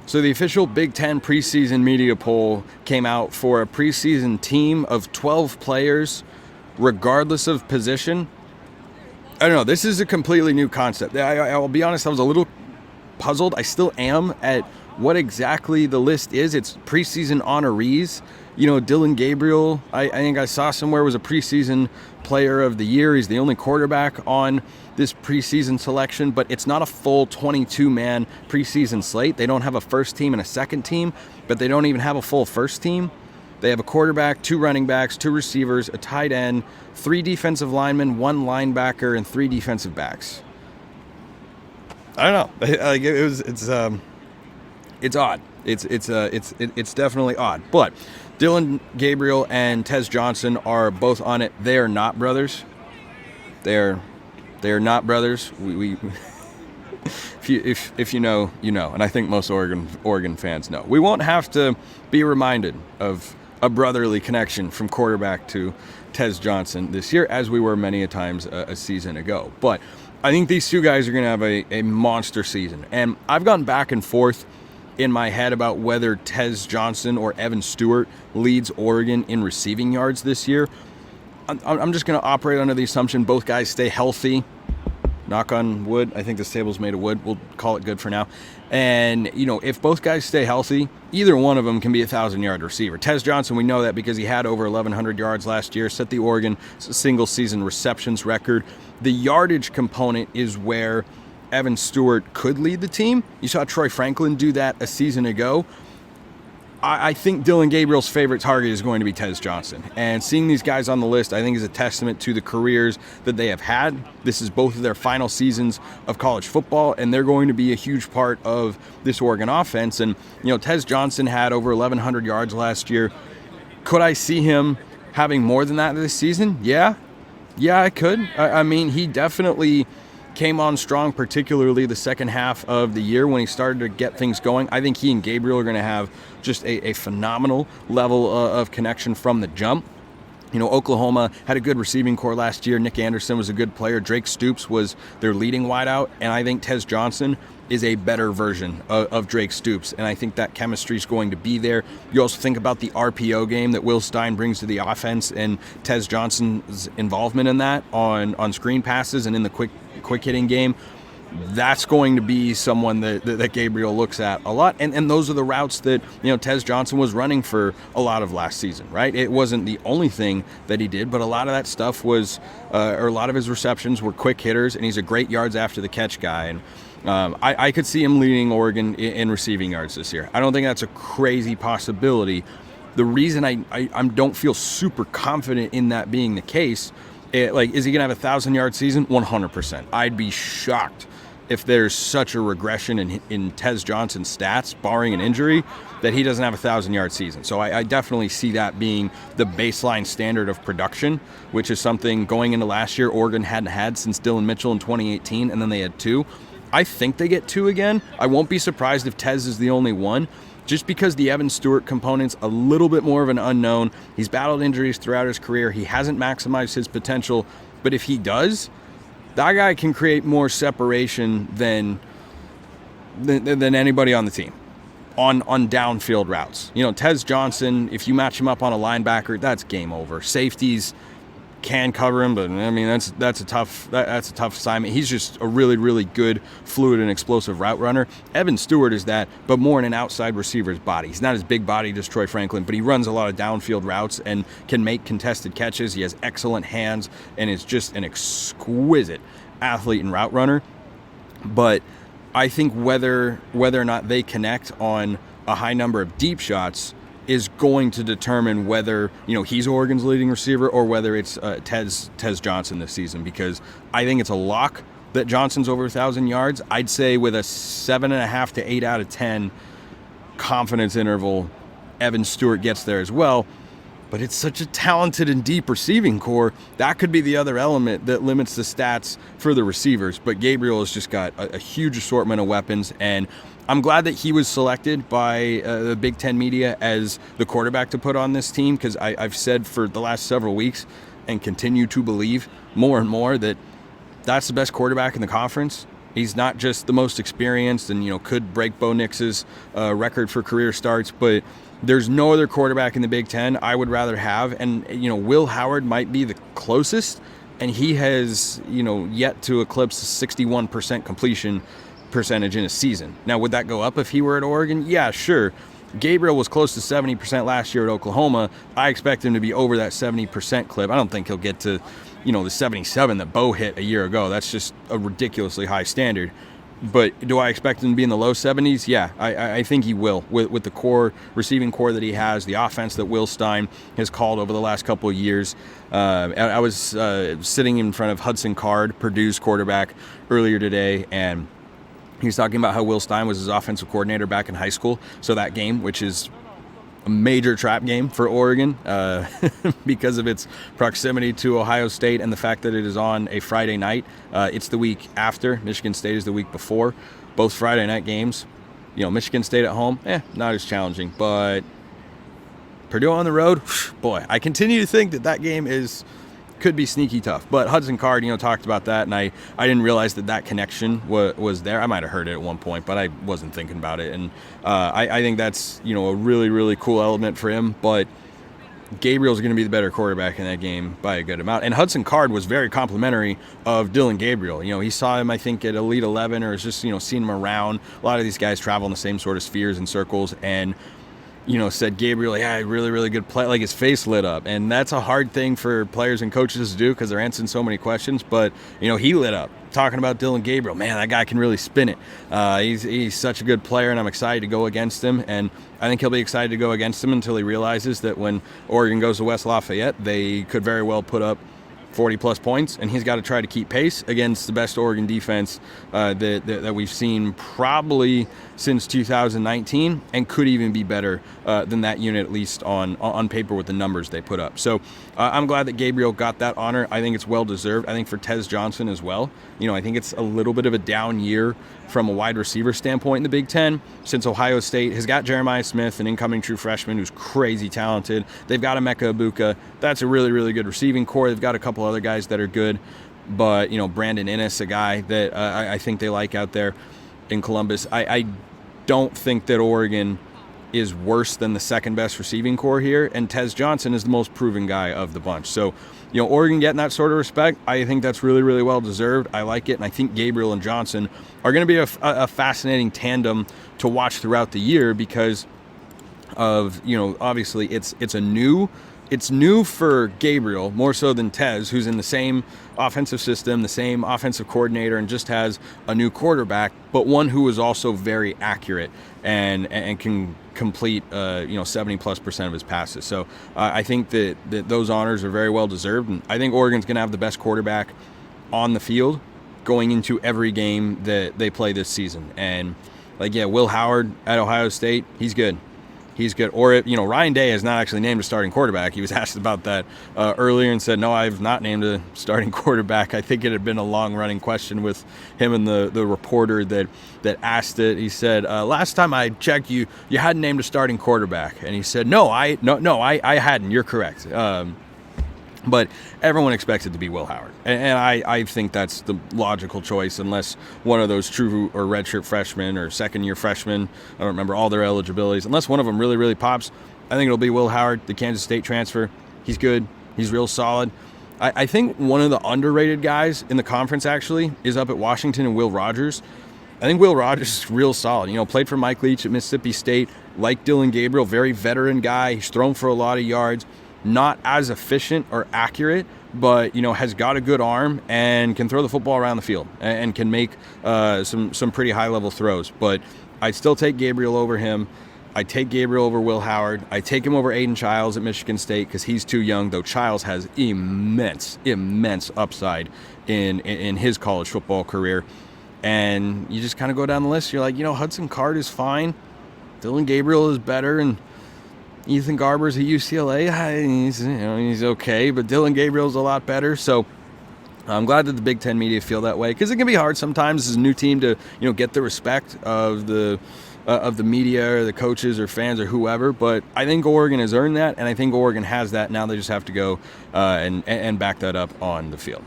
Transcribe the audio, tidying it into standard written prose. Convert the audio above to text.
So the official Big Ten preseason media poll came out for a preseason team of 12 players, regardless of position. I don't know. This is a completely new concept. I'll be honest, I was a little puzzled. I still am at what exactly the list is. It's preseason honorees. Dillon Gabriel, I think I saw somewhere, was a preseason player of the year. He's the only quarterback on this preseason selection, but it's not a full 22-man preseason slate. They don't have a first team and a second team, but they don't even have a full first team. They have a quarterback, 2 running backs, 2 receivers, a tight end, 3 defensive linemen, 1 linebacker, and 3 defensive backs. I don't know. It's odd. It's definitely odd. But Dillon Gabriel and Tez Johnson are both on it. They are not brothers. They are not brothers. We if you know, you know. And I think most Oregon fans know. We won't have to be reminded of a brotherly connection from quarterback to Tez Johnson this year, as we were many a times a season ago. But I think these 2 guys are going to have a monster season. And I've gone back and forth in my head about whether Tez Johnson or Evan Stewart leads Oregon in receiving yards this year. I'm just going to operate under the assumption both guys stay healthy. Knock on wood. I think this table's made of wood. We'll call it good for now. And, if both guys stay healthy, either one of them can be a 1,000-yard receiver. Tez Johnson, we know that because he had over 1,100 yards last year, set the Oregon single-season receptions record. The yardage component is where Evan Stewart could lead the team. You saw Troy Franklin do that a season ago. I think Dillon Gabriel's favorite target is going to be Tez Johnson. And seeing these guys on the list, I think, is a testament to the careers that they have had. This is both of their final seasons of college football, and they're going to be a huge part of this Oregon offense. And, Tez Johnson had over 1,100 yards last year. Could I see him having more than that this season? Yeah, I could. I mean, he definitely came on strong, particularly the second half of the year when he started to get things going. I think he and Gabriel are going to have just a phenomenal level of connection from the jump. Oklahoma had a good receiving core last year. Nick Anderson was a good player. Drake Stoops was their leading wideout, and I think Tez Johnson is a better version of Drake Stoops, and I think that chemistry is going to be there. You also think about the RPO game that Will Stein brings to the offense, and Tez Johnson's involvement in that on screen passes and in the quick hitting game. That's going to be someone that Gabriel looks at a lot. And those are the routes that, Tez Johnson was running for a lot of last season, right? It wasn't the only thing that he did, but a lot of that stuff was, or a lot of his receptions were quick hitters, and he's a great yards after the catch guy. And I could see him leading Oregon in receiving yards this year. I don't think that's a crazy possibility. The reason I don't feel super confident in that being the case, is he going to have a 1,000-yard season? 100%. I'd be shocked if there's such a regression in Tez Johnson's stats, barring an injury, that he doesn't have a 1,000-yard season. So I definitely see that being the baseline standard of production, which is something going into last year Oregon hadn't had since Dylan Mitchell in 2018, and then they had 2. I think they get 2 again. I won't be surprised if Tez is the only one, just because the Evan Stewart component's a little bit more of an unknown. He's battled injuries throughout his career. He hasn't maximized his potential, but if he does, that guy can create more separation than anybody on the team on downfield routes. Tez Johnson, if you match him up on a linebacker, that's game over. Safeties can cover him, but I mean that's a tough assignment. He's just a really, really good, fluid and explosive route runner. Evan Stewart is that, but more in an outside receiver's body. He's not as big bodied as Troy Franklin, but he runs a lot of downfield routes and can make contested catches. He has excellent hands and is just an exquisite athlete and route runner. But I think whether or not they connect on a high number of deep shots is going to determine whether, he's Oregon's leading receiver or whether it's Tez Johnson this season, because I think it's a lock that Johnson's over 1,000 yards. I'd say with a 7.5 to 8 out of 10 confidence interval, Evan Stewart gets there as well. But it's such a talented and deep receiving core. That could be the other element that limits the stats for the receivers. But Gabriel has just got a huge assortment of weapons, and I'm glad that he was selected by the Big Ten media as the quarterback to put on this team, because I've said for the last several weeks and continue to believe more and more that that's the best quarterback in the conference He's not just the most experienced and, could break Bo Nix's record for career starts, but there's no other quarterback in the Big Ten I would rather have. And, Will Howard might be the closest, and he has, yet to eclipse 61% completion percentage in a season. Now, would that go up if he were at Oregon? Yeah, sure. Gabriel was close to 70% last year at Oklahoma. I expect him to be over that 70% clip. I don't think he'll get to, the 77 that Bo hit a year ago. That's just a ridiculously high standard. But do I expect him to be in the low 70s? Yeah, I think he will with the receiving core that he has, the offense that Will Stein has called over the last couple of years. I was sitting in front of Hudson Card, Purdue's quarterback, earlier today, and he's talking about how Will Stein was his offensive coordinator back in high school. So that game, which is a major trap game for Oregon because of its proximity to Ohio State and the fact that it is on a Friday night. It's the week after. Michigan State is the week before. Both Friday night games. Michigan State at home, not as challenging. But Purdue on the road, boy, I continue to think that game could be sneaky tough. But Hudson Card, talked about that, and I didn't realize that connection was there. I might have heard it at one point, but I wasn't thinking about it. And I think that's, a really, really cool element for him. But Gabriel's going to be the better quarterback in that game by a good amount. And Hudson Card was very complimentary of Dillon Gabriel. He saw him, I think, at Elite 11 or just, seeing him around. A lot of these guys travel in the same sort of spheres and circles, and said Gabriel, really, really good play. Like, his face lit up. And that's a hard thing for players and coaches to do because they're answering so many questions. But, he lit up talking about Dillon Gabriel. Man, that guy can really spin it. He's such a good player, and I'm excited to go against him. And I think he'll be excited to go against him until he realizes that when Oregon goes to West Lafayette, they could very well put up 40-plus points, and he's got to try to keep pace against the best Oregon defense that we've seen probably since 2019, and could even be better than that unit, at least on paper with the numbers they put up. So I'm glad that Gabriel got that honor. I think it's well-deserved. I think for Tez Johnson as well. I think it's a little bit of a down year from a wide receiver standpoint in the Big Ten, since Ohio State has got Jeremiah Smith, an incoming true freshman who's crazy talented. They've got Emeka Ibuka. That's a really, really good receiving core. They've got a couple other guys that are good, but Brandon Innes, a guy that I think they like out there in Columbus. I don't think that Oregon is worse than the second best receiving core here, and Tez Johnson is the most proven guy of the bunch. So, Oregon getting that sort of respect, I think that's really, really well deserved. I like it, and I think Gabriel and Johnson are going to be a fascinating tandem to watch throughout the year because of, obviously it's new for Gabriel more so than Tez, who's in the same offensive system, the same offensive coordinator, and just has a new quarterback, but one who is also very accurate and can complete 70+% of his passes. So I think that those honors are very well deserved, and I think Oregon's going to have the best quarterback on the field going into every game that they play this season. And Will Howard at Ohio State, he's good. He's good. Or, Ryan Day has not actually named a starting quarterback. He was asked about that earlier and said, no, I've not named a starting quarterback. I think it had been a long-running question with him and the reporter that asked it. He said, last time I checked, you hadn't named a starting quarterback. And he said, no, I hadn't. You're correct. But everyone expects it to be Will Howard. And I think that's the logical choice, unless one of those true or redshirt freshmen or second-year freshmen, I don't remember all their eligibilities, unless one of them really, really pops, I think it'll be Will Howard, the Kansas State transfer. He's good. He's real solid. I think one of the underrated guys in the conference, actually, is up at Washington, and Will Rogers. I think Will Rogers is real solid. Played for Mike Leach at Mississippi State, like Dillon Gabriel, very veteran guy. He's thrown for a lot of yards. Not as efficient or accurate, but has got a good arm and can throw the football around the field and can make some pretty high level throws. But I'd still take Gabriel over him. I take Gabriel over Will Howard. I take him over Aiden Childs at Michigan State because he's too young, though Childs has immense upside in his college football career. And you just kind of go down the list. You're like, Hudson Card is fine. Dillon Gabriel is better, and Ethan Garber's at UCLA. He's okay, but Dillon Gabriel's a lot better. So I'm glad that the Big Ten media feel that way, because it can be hard sometimes as a new team to get the respect of the media or the coaches or fans or whoever. But I think Oregon has earned that, and I think Oregon has that. Now they just have to go and back that up on the field.